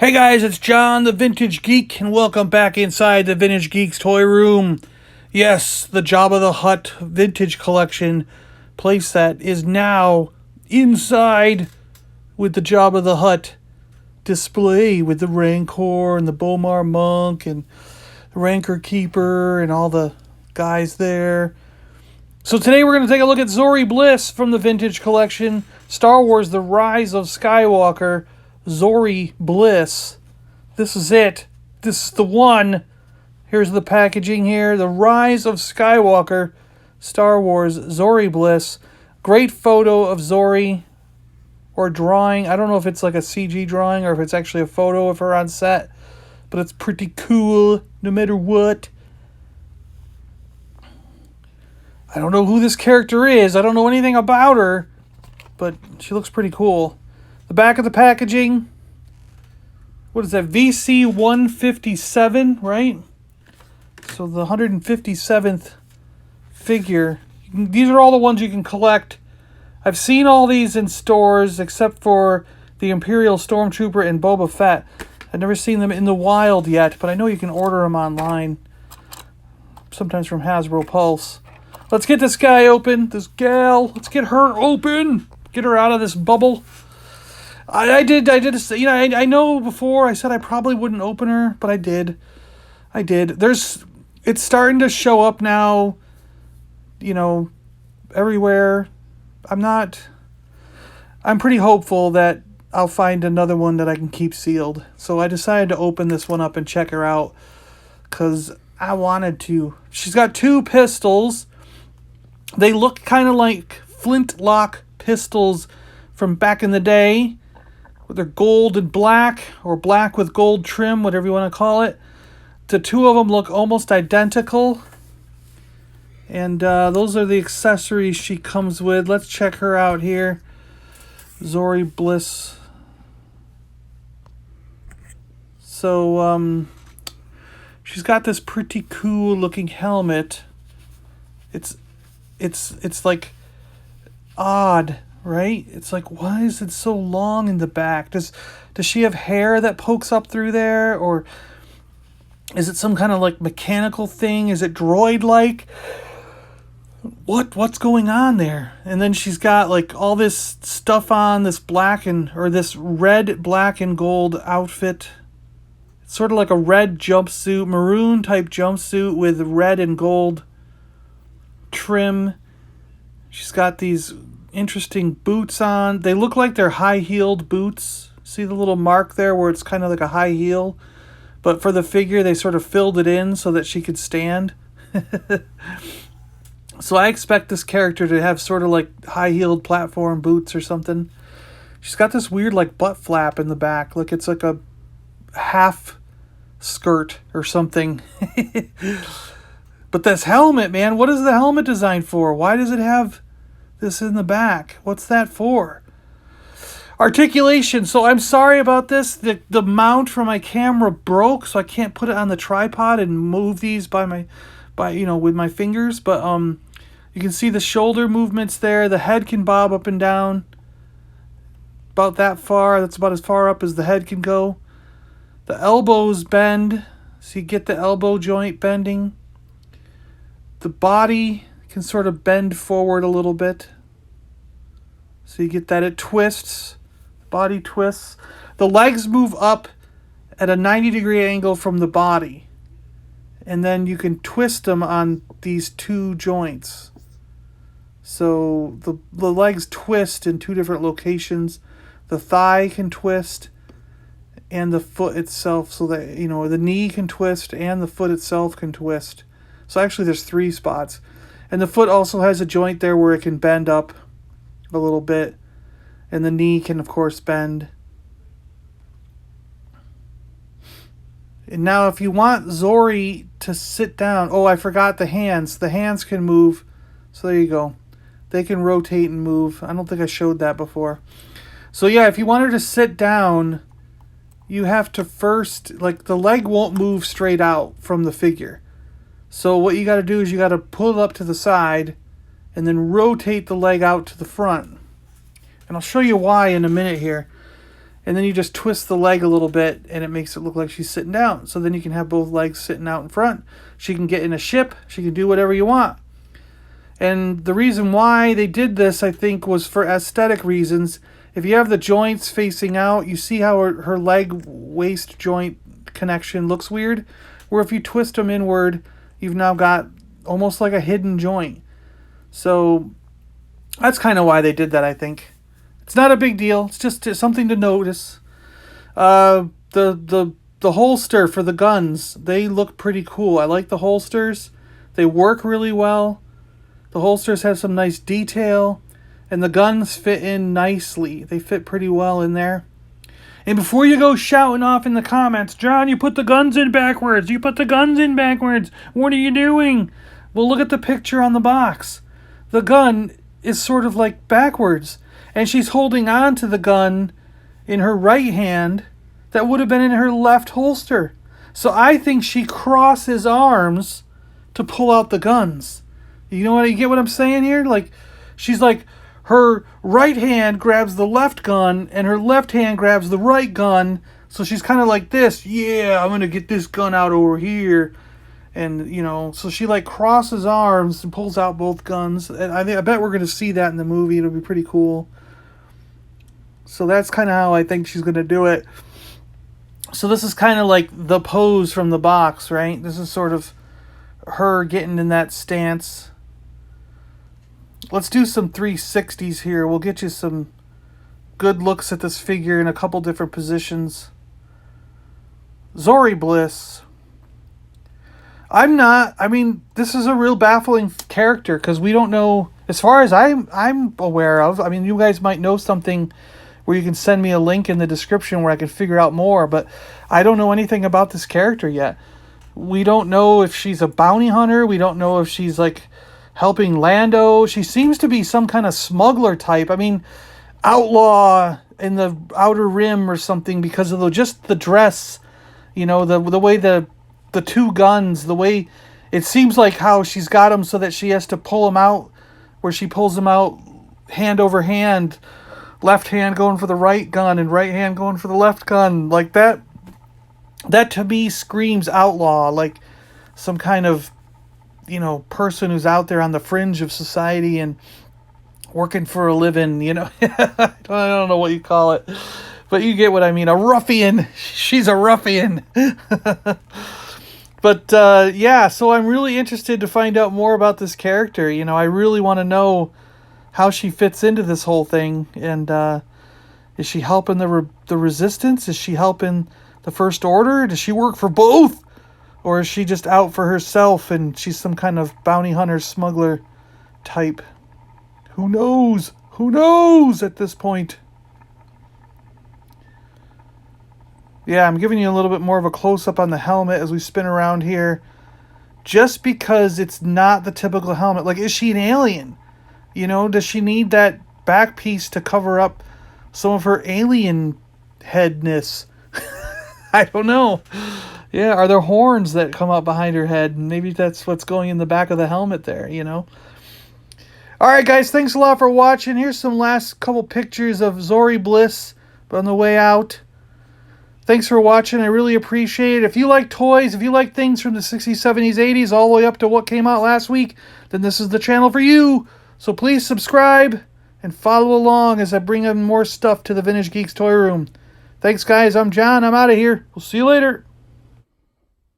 Hey guys, it's John, the Vintage Geek, and welcome back inside the Vintage Geek's toy room. Yes, the Jabba the Hutt vintage collection playset is now inside with the Jabba the Hutt display with the Rancor and the Bomar Monk and the Rancor Keeper and all the guys there. So today we're going to take a look at Zorii Bliss from the vintage collection, Star Wars The Rise of Skywalker, Zorii Bliss. This is it. This is the one. Here's the packaging here. The Rise of Skywalker, Star Wars Zorii Bliss. Great photo of Zorii, or drawing. I don't know if it's like a CG drawing or if it's actually a photo of her on set, but it's pretty cool no matter what. I don't know who this character is. I don't know anything about her, but she looks pretty cool. The back of the packaging, what is that, VC 157, right? So the 157th figure. These are all the ones you can collect. I've seen all these in stores except for the Imperial Stormtrooper and Boba Fett. I've never seen them in the wild yet, but I know you can order them online, sometimes from Hasbro Pulse. Let's get this guy open, this gal. Let's get her open. Get her out of this bubble. I did, you know, I know before I said I probably wouldn't open her, but I did. It's starting to show up now, you know, everywhere. I'm pretty hopeful that I'll find another one that I can keep sealed. So I decided to open this one up and check her out, because I wanted to. She's got two pistols. They look kind of like flintlock pistols from back in the day. They're gold and black, or black with gold trim, whatever you want to call it. The two of them look almost identical. And those are the accessories she comes with. Let's check her out here. Zorii Bliss. So, she's got this pretty cool looking helmet. It's like odd. Right? It's like, why is it so long in the back? Does she have hair that pokes up through there? Or is it some kind of like mechanical thing? Is it droid-like? What's going on there? And then she's got like all this stuff on, this this red, black, and gold outfit. It's sort of like a red jumpsuit, maroon type jumpsuit with red and gold trim. She's got these interesting boots on. They look like they're high-heeled boots. See the little mark there where it's kind of like a high heel? But for the figure, they sort of filled it in so that she could stand. So I expect this character to have sort of like high-heeled platform boots or something. She's got this weird like butt flap in the back. Like it's like a half skirt or something. But this helmet, man, what is the helmet designed for? Why does it have this in the back? What's that for? Articulation. So I'm sorry about this. The mount for my camera broke, so I can't put it on the tripod and move these with my fingers. But you can see the shoulder movements there. The head can bob up and down about that far. That's about as far up as the head can go. The elbows bend, so you get the elbow joint bending. The body can sort of bend forward a little bit. So you get that. It twists. Body twists. The legs move up at a 90-degree angle from the body. And then you can twist them on these two joints. So the legs twist in two different locations. The thigh can twist and the foot itself. So that, the knee can twist and the foot itself can twist. So actually there's three spots. And the foot also has a joint there where it can bend up a little bit. And the knee can, of course, bend. And now if you want Zorii to sit down... Oh, I forgot the hands. The hands can move. So there you go. They can rotate and move. I don't think I showed that before. So yeah, if you want her to sit down, you have to first... the leg won't move straight out from the figure. So what you got to do is you got to pull it up to the side and then rotate the leg out to the front. And I'll show you why in a minute here. and then you just twist the leg a little bit, and it makes it look like she's sitting down. So then you can have both legs sitting out in front. She can get in a ship. She can do whatever you want. And the reason why they did this, I think, was for aesthetic reasons. If you have the joints facing out, you see how her leg-waist joint connection looks weird? Where if you twist them inward, you've now got almost like a hidden joint. So that's kind of why they did that, I think. It's not a big deal. It's just something to notice. The holster for the guns, they look pretty cool. I like the holsters. They work really well. The holsters have some nice detail. And the guns fit in nicely. They fit pretty well in there. And before you go shouting off in the comments, John, you put the guns in backwards. You put the guns in backwards. What are you doing? Well, look at the picture on the box. The gun is sort of like backwards. And she's holding on to the gun in her right hand that would have been in her left holster. So I think she crosses arms to pull out the guns. You know what? You get what I'm saying here? Like, she's like, her right hand grabs the left gun and her left hand grabs the right gun. So she's kind of like this. Yeah, I'm going to get this gun out over here. And, you know, so she like crosses arms and pulls out both guns. And I bet we're going to see that in the movie. It'll be pretty cool. So that's kind of how I think she's going to do it. So this is kind of like the pose from the box, right? This is sort of her getting in that stance. Let's do some 360s here. We'll get you some good looks at this figure in a couple different positions. Zorii Bliss. This is a real baffling character because we don't know, as far as I'm aware of. I mean, you guys might know something where you can send me a link in the description where I can figure out more, but I don't know anything about this character yet. We don't know if she's a bounty hunter. We don't know if she's like helping Lando. She seems to be some kind of smuggler type. I mean, outlaw in the Outer Rim or something because of just the dress, you know, the way the two guns, the way it seems like how she's got them so that she has to pull them out, where she pulls them out hand over hand, left hand going for the right gun and right hand going for the left gun, like that. That to me screams outlaw, like some kind of, you know, person who's out there on the fringe of society and working for a living, you know. I don't know what you call it, but you get what I mean. A ruffian. She's a ruffian. But yeah, so I'm really interested to find out more about this character. You know, I really want to know how she fits into this whole thing. And is she helping the Resistance? Is she helping the First Order? Does she work for both? Or is she just out for herself and she's some kind of bounty hunter smuggler type? Who knows? Who knows at this point? Yeah, I'm giving you a little bit more of a close-up on the helmet as we spin around here. Just because it's not the typical helmet. Like, is she an alien? You know, does she need that back piece to cover up some of her alien headness? I don't know. Yeah, are there horns that come up behind her head? Maybe that's what's going in the back of the helmet there, you know? All right, guys, thanks a lot for watching. Here's some last couple pictures of Zorii Bliss on the way out. Thanks for watching. I really appreciate it. If you like toys, if you like things from the 60s, 70s, 80s, all the way up to what came out last week, then this is the channel for you. So please subscribe and follow along as I bring in more stuff to the Vintage Geeks Toy Room. Thanks, guys. I'm John. I'm out of here. We'll see you later.